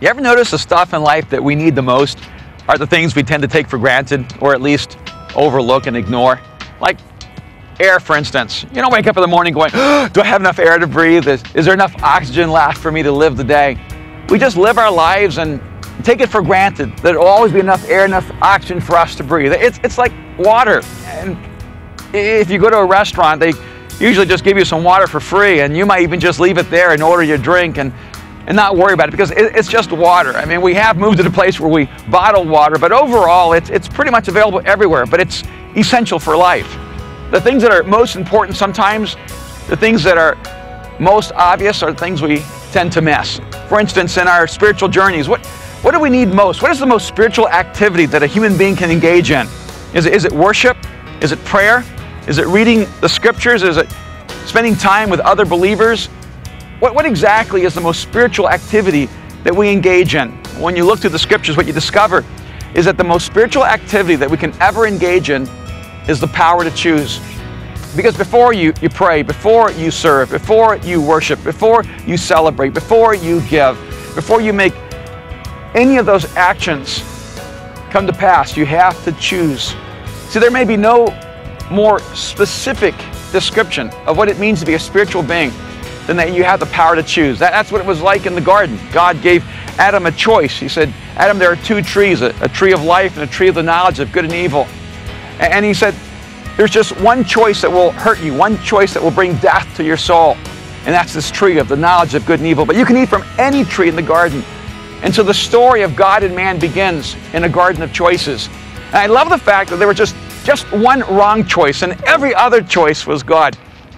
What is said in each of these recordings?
You ever notice the stuff in life that we need the most are the things we tend to take for granted, or at least overlook and ignore? Like air, for instance. You don't wake up in the morning going, oh, do I have enough air to breathe? Is there enough oxygen left for me to live the day? We just live our lives and take it for granted that there will always be enough air, enough oxygen for us to breathe. It's like water. And if you go to a restaurant, they usually just give you some water for free, and you might even just leave it there and order your drink and not worry about it, because it's just water. I mean, we have moved to the place where we bottle water, but overall it's pretty much available everywhere, but it's essential for life. The things that are most important sometimes, the things that are most obvious are the things we tend to miss. For instance, in our spiritual journeys, what do we need most? What is the most spiritual activity that a human being can engage in? Is it worship? Is it prayer? Is it reading the scriptures? Is it spending time with other believers? What exactly is the most spiritual activity that we engage in? When you look through the scriptures, what you discover is that the most spiritual activity that we can ever engage in is the power to choose. Because before you pray, before you serve, before you worship, before you celebrate, before you give, before you make any of those actions come to pass, you have to choose. See, there may be no more specific description of what it means to be a spiritual being than that you have the power to choose. That's what it was like in the garden. God gave Adam a choice. He said, Adam, there are two trees, a tree of life and a tree of the knowledge of good and evil. And he said, there's just one choice that will hurt you, one choice that will bring death to your soul. And that's this tree of the knowledge of good and evil. But you can eat from any tree in the garden. And so the story of God and man begins in a garden of choices. And I love the fact that there was just one wrong choice, and every other choice was God.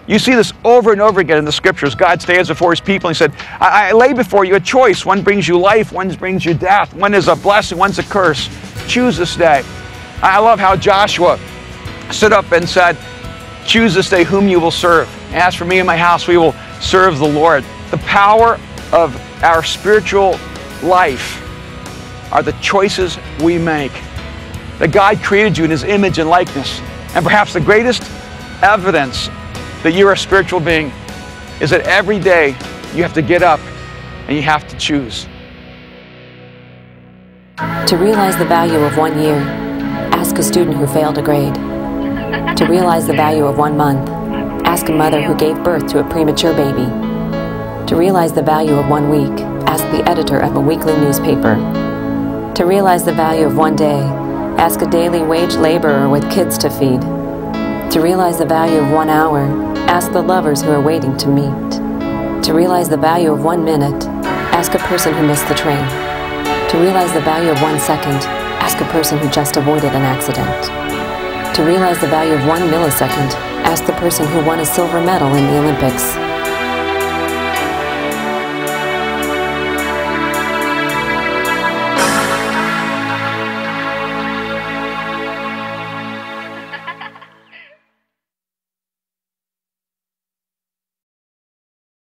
You see this over and over again in the scriptures. God stands before his people and he said, I lay before you a choice. One brings you life, one brings you death. One is a blessing, one's a curse. Choose this day. I love how Joshua stood up and said, choose this day whom you will serve. As for me and my house, we will serve the Lord. The power of our spiritual life are the choices we make. That God created you in his image and likeness. And perhaps the greatest evidence that you're a spiritual being is that every day you have to get up and you have to choose. To realize the value of 1 year, ask a student who failed a grade. To realize the value of 1 month, ask a mother who gave birth to a premature baby. To realize the value of 1 week, ask the editor of a weekly newspaper. To realize the value of 1 day, ask a daily wage laborer with kids to feed. To realize the value of 1 hour, ask the lovers who are waiting to meet. To realize the value of 1 minute, ask a person who missed the train. To realize the value of 1 second, ask a person who just avoided an accident. To realize the value of 1 millisecond, ask the person who won a silver medal in the Olympics.